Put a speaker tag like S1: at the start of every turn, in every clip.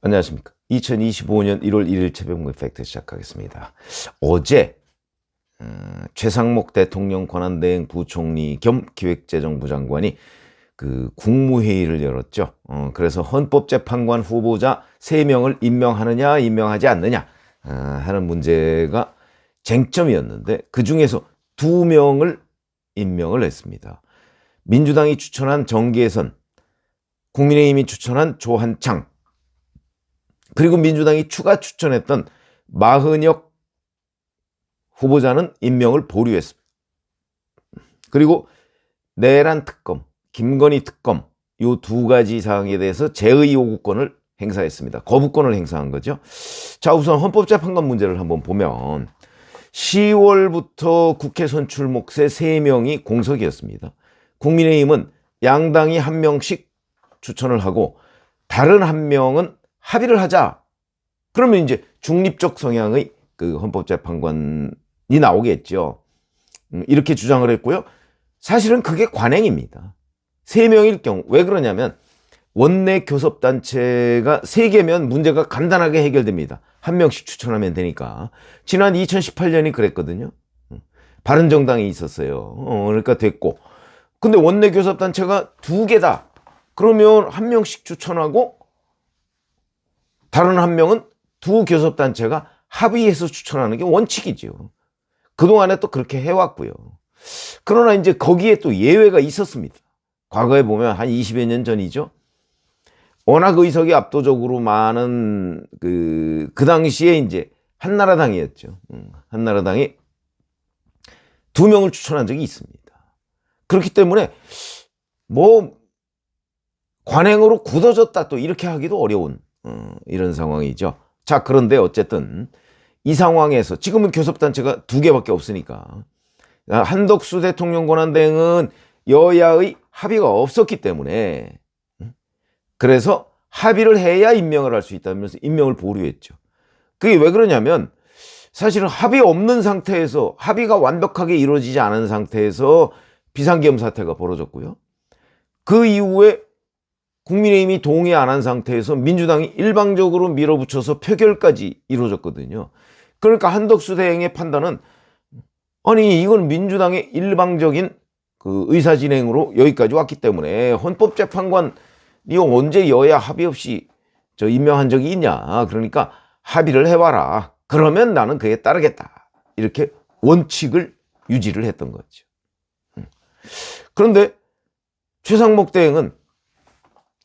S1: 안녕하십니까. 2025년 1월 1일 최병무의 팩트 시작하겠습니다. 어제 최상목 대통령 권한대행 부총리 겸 기획재정부 장관이 국무회의를 열었죠. 그래서 헌법재판관 후보자 3명을 임명하느냐 임명하지 않느냐 하는 문제가 쟁점이었는데, 그 중에서 2명을 임명을 했습니다. 민주당이 추천한 정계선, 국민의힘이 추천한 조한창, 그리고 민주당이 추가 추천했던 마흔혁 후보자는 임명을 보류했습니다. 그리고 내란 특검, 김건희 특검, 이 2가지 사항에 대해서 재의 요구권을 행사했습니다. 거부권을 행사한 거죠. 자, 우선 헌법재판관 문제를 한번 보면 10월부터 국회 선출 몫의 3명이 공석이었습니다. 국민의힘은 양당이 1명씩 추천을 하고 다른 1명은 합의를 하자. 그러면 이제 중립적 성향의 헌법재판관이 나오겠죠. 이렇게 주장을 했고요. 사실은 그게 관행입니다. 3명일 경우. 왜 그러냐면 원내 교섭단체가 3개면 문제가 간단하게 해결됩니다. 1명씩 추천하면 되니까. 지난 2018년이 그랬거든요. 바른정당이 있었어요. 그러니까 됐고. 근데 원내 교섭단체가 2개다. 그러면 1명씩 추천하고 다른 1명은 2 교섭단체가 합의해서 추천하는 게 원칙이죠. 그동안에 또 그렇게 해왔고요. 그러나 이제 거기에 또 예외가 있었습니다. 과거에 보면 한 20여 년 전이죠. 워낙 의석이 압도적으로 많은 그 당시에 이제 한나라당이었죠. 한나라당이 2명을 추천한 적이 있습니다. 그렇기 때문에 뭐 관행으로 굳어졌다 또 이렇게 하기도 어려운 이런 상황이죠. 자, 그런데 어쨌든 이 상황에서 지금은 교섭단체가 2개밖에 없으니까 한덕수 대통령 권한대행은 여야의 합의가 없었기 때문에, 그래서 합의를 해야 임명을 할 수 있다면서 임명을 보류했죠. 그게 왜 그러냐면 사실은 합의 없는 상태에서, 합의가 완벽하게 이루어지지 않은 상태에서 비상계엄 사태가 벌어졌고요. 그 이후에 국민의힘이 동의 안 한 상태에서 민주당이 일방적으로 밀어붙여서 표결까지 이루어졌거든요. 그러니까 한덕수 대행의 판단은, 아니 이건 민주당의 일방적인 의사 진행으로 여기까지 왔기 때문에 헌법재판관이 언제 여야 합의 없이 임명한 적이 있냐. 그러니까 합의를 해봐라. 그러면 나는 그에 따르겠다. 이렇게 원칙을 유지를 했던 거죠. 그런데 최상목 대행은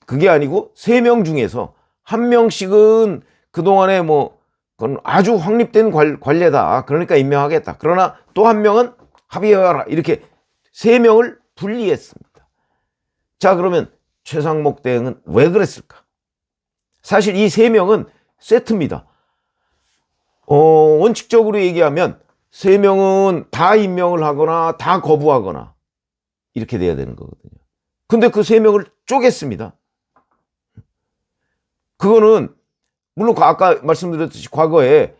S1: 그게 아니고 3명 중에서 1명씩은 그동안에 그건 아주 확립된 관례다. 그러니까 임명하겠다. 그러나 또 1명은 합의해라. 이렇게 3명을 분리했습니다. 자, 그러면 최상목 대행은 왜 그랬을까? 사실 이 3명은 세트입니다. 원칙적으로 얘기하면 3명은 다 임명을 하거나 다 거부하거나 이렇게 돼야 되는 거거든요. 근데 그 3명을 쪼갰습니다. 그거는 물론 아까 말씀드렸듯이 과거에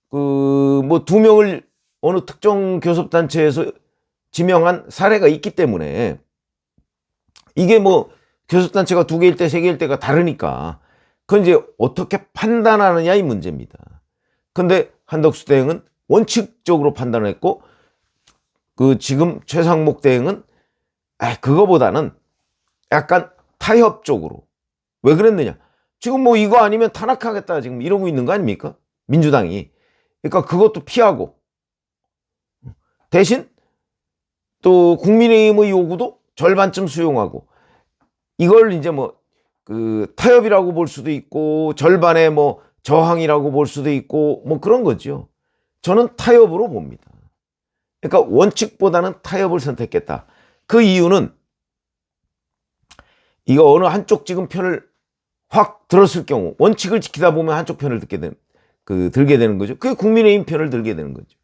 S1: 2명을 어느 특정 교섭단체에서 지명한 사례가 있기 때문에, 이게 교섭단체가 2개일 때 3개일 때가 다르니까 그건 이제 어떻게 판단하느냐 이 문제입니다. 근데 한덕수 대행은 원칙적으로 판단을 했고, 지금 최상목 대행은 그거보다는 약간 타협적으로. 왜 그랬느냐? 지금 이거 아니면 탄핵하겠다 지금 이러고 있는 거 아닙니까? 민주당이. 그러니까 그것도 피하고, 대신 또 국민의힘의 요구도 절반쯤 수용하고, 이걸 이제 타협이라고 볼 수도 있고 절반의 저항이라고 볼 수도 있고 그런 거죠. 저는 타협으로 봅니다. 그러니까 원칙보다는 타협을 선택했다. 그 이유는 이거 어느 한쪽 지금 편을 확 들었을 경우 원칙을 지키다 보면 한쪽 편을 들게 되는 거죠. 그게 국민의힘 편을 들게 되는 거죠.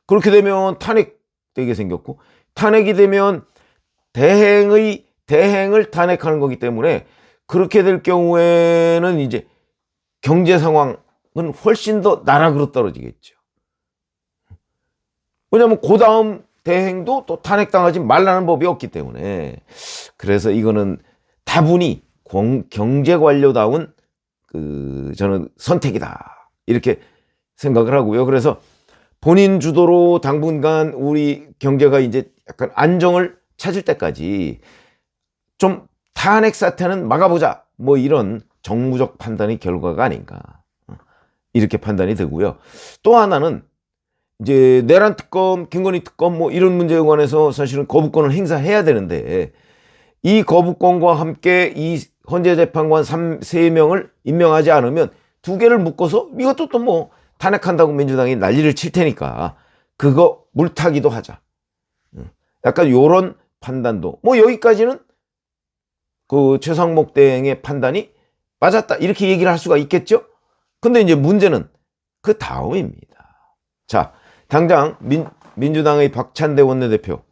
S1: 그렇게 되면 탄핵되게 생겼고, 탄핵이 되면 대행을 탄핵하는 거기 때문에, 그렇게 될 경우에는 이제 경제 상황은 훨씬 더 나락으로 떨어지겠죠. 왜냐하면 그 다음 대행도 또 탄핵당하지 말라는 법이 없기 때문에 그래서 이거는 다분히 경제관료다운 저는 선택이다 이렇게 생각을 하고요. 그래서 본인 주도로 당분간 우리 경제가 이제 약간 안정을 찾을 때까지 좀 탄핵 사태는 막아보자 뭐 이런 정무적 판단의 결과가 아닌가 이렇게 판단이 되고요. 또 하나는 이제 내란 특검, 김건희 특검 뭐 이런 문제에 관해서 사실은 거부권을 행사해야 되는데 이 거부권과 함께 이 헌재재판관 3명을 임명하지 않으면 두 개를 묶어서 이것도 또 뭐 탄핵한다고 민주당이 난리를 칠 테니까 그거 물타기도 하자. 약간 요런 판단도 뭐 여기까지는 그 최상목 대행의 판단이 맞았다 이렇게 얘기를 할 수가 있겠죠. 근데 이제 문제는 그 다음입니다. 자, 당장 민주당의 박찬대 원내대표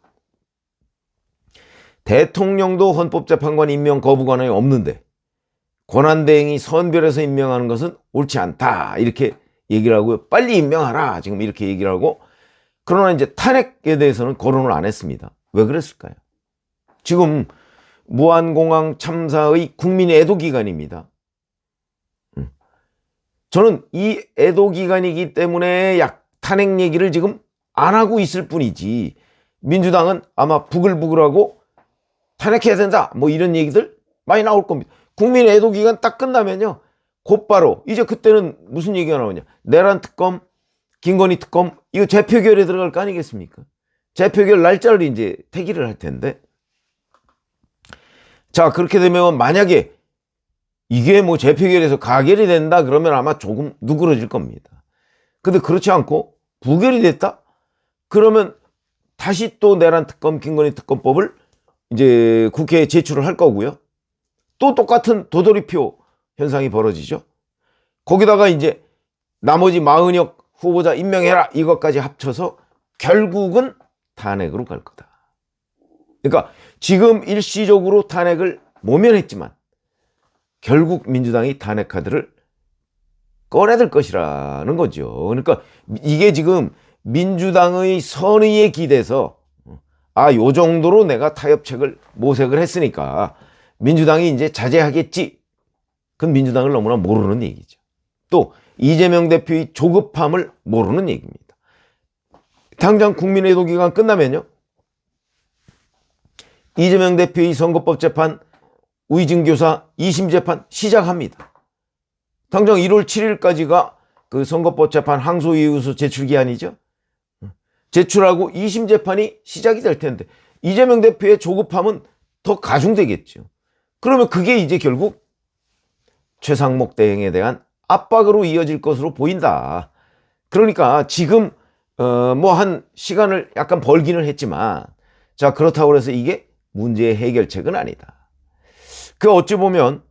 S1: 대통령도 헌법재판관 임명 거부권이 없는데 권한대행이 선별해서 임명하는 것은 옳지 않다 이렇게 얘기를 하고요. 빨리 임명하라 지금 이렇게 얘기를 하고 그러나 이제 탄핵에 대해서는 거론을 안 했습니다. 왜 그랬을까요? 지금 무안공항 참사의 국민의 애도기간입니다. 저는 이 애도기간이기 때문에 탄핵 얘기를 지금 안 하고 있을 뿐이지 민주당은 아마 부글부글하고 탄핵해야 된다 뭐 이런 얘기들 많이 나올 겁니다. 국민의 애도기간 딱 끝나면요 곧바로 이제 그때는 무슨 얘기가 나오냐 내란 특검, 김건희 특검 이거 재표결에 들어갈 거 아니겠습니까? 재표결 날짜를 이제 태기를 할 텐데 자 그렇게 되면 만약에 이게 뭐 재표결에서 가결이 된다 그러면 아마 조금 누그러질 겁니다. 근데 그렇지 않고 부결이 됐다? 그러면 다시 또 내란 특검, 김건희 특검법을 이제 국회에 제출을 할 거고요. 또 똑같은 도돌이표 현상이 벌어지죠. 거기다가 이제 나머지 40여 후보자 임명해라 이것까지 합쳐서 결국은 탄핵으로 갈 거다. 그러니까 지금 일시적으로 탄핵을 모면했지만 결국 민주당이 탄핵 카드를 꺼내들 것이라는 거죠. 그러니까 이게 지금 민주당의 선의에 기대서 요 정도로 내가 타협책을 모색을 했으니까 민주당이 이제 자제하겠지. 그건 민주당을 너무나 모르는 얘기죠. 또 이재명 대표의 조급함을 모르는 얘기입니다. 당장 국민의 애도 기간 끝나면요. 이재명 대표의 선거법 재판, 우이징교사 2심 재판 시작합니다. 당장 1월 7일까지가 그 선거법 재판 항소이유서 제출 기한이죠. 제출하고 2심 재판이 시작이 될 텐데 이재명 대표의 조급함은 더 가중되겠죠. 그러면 그게 이제 결국 최상목 대행에 대한 압박으로 이어질 것으로 보인다. 그러니까 지금 뭐 한 시간을 약간 벌기는 했지만 자 그렇다고 해서 이게 문제의 해결책은 아니다. 그 어찌 보면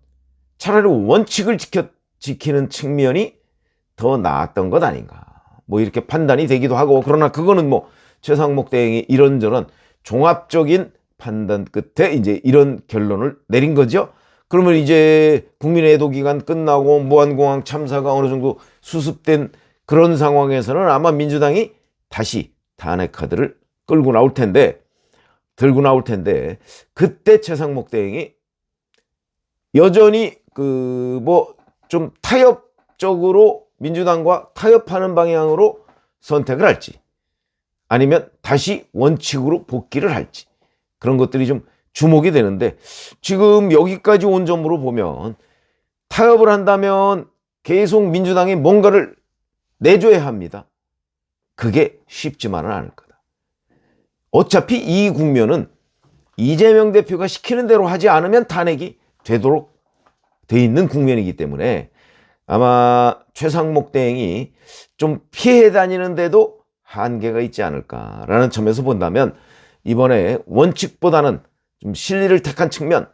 S1: 차라리 원칙을 지키는 측면이 더 나았던 것 아닌가. 뭐 이렇게 판단이 되기도 하고 그러나 그거는 뭐 최상목 대행이 이런저런 종합적인 판단 끝에 이제 이런 결론을 내린 거죠. 그러면 이제 국민의 애도 기간 끝나고 무안공항 참사가 어느 정도 수습된 그런 상황에서는 아마 민주당이 다시 탄핵 카드를 들고 나올 텐데 그때 최상목 대행이 여전히 뭐 좀 타협적으로 민주당과 타협하는 방향으로 선택을 할지 아니면 다시 원칙으로 복귀를 할지 그런 것들이 좀 주목이 되는데 지금 여기까지 온 점으로 보면 타협을 한다면 계속 민주당이 뭔가를 내줘야 합니다. 그게 쉽지만은 않을 거다. 어차피 이 국면은 이재명 대표가 시키는 대로 하지 않으면 탄핵이 되도록 돼 있는 국면이기 때문에 아마 최상목 대행이 좀 피해 다니는데도 한계가 있지 않을까라는 점에서 본다면 이번에 원칙보다는 좀 실리를 택한 측면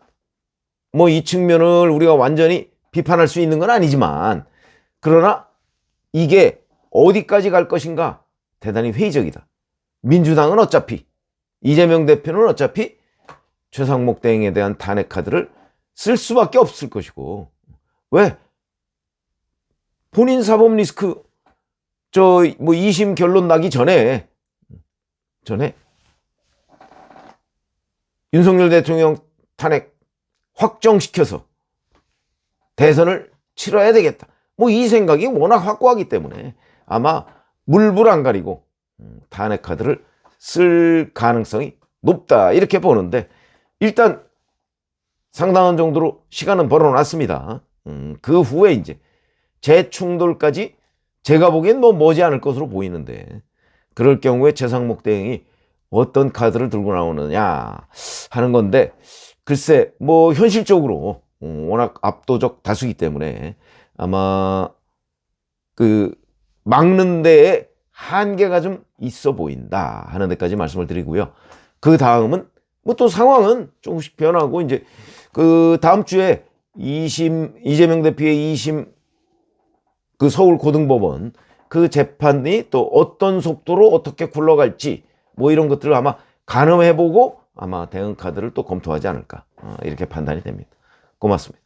S1: 뭐 이 측면을 우리가 완전히 비판할 수 있는 건 아니지만 그러나 이게 어디까지 갈 것인가 대단히 회의적이다. 민주당은 어차피 이재명 대표는 어차피 최상목 대행에 대한 탄핵 카드를 쓸 수밖에 없을 것이고 왜? 본인 사법 리스크 뭐 2심 결론 나기 전에 윤석열 대통령 탄핵 확정시켜서 대선을 치러야 되겠다. 뭐 이 생각이 워낙 확고하기 때문에 아마 물불 안 가리고 탄핵 카드를 쓸 가능성이 높다 이렇게 보는데, 일단 상당한 정도로 시간은 벌어놨습니다. 그 후에 이제 재충돌까지 제가 보기엔 뭐 머지않을 것으로 보이는데, 그럴 경우에 최상목 대행이 어떤 카드를 들고 나오느냐 하는 건데, 글쎄 뭐 현실적으로 워낙 압도적 다수이기 때문에 아마 그 막는 데에 한계가 좀 있어 보인다 하는 데까지 말씀을 드리고요. 그 다음은 뭐 또 상황은 조금씩 변하고, 이제 그 다음 주에 2심 이재명 대표의 2심 그 서울 고등법원 그 재판이 또 어떤 속도로 어떻게 굴러갈지 뭐 이런 것들을 아마 가늠해보고 아마 대응 카드를 또 검토하지 않을까, 이렇게 판단이 됩니다. 고맙습니다.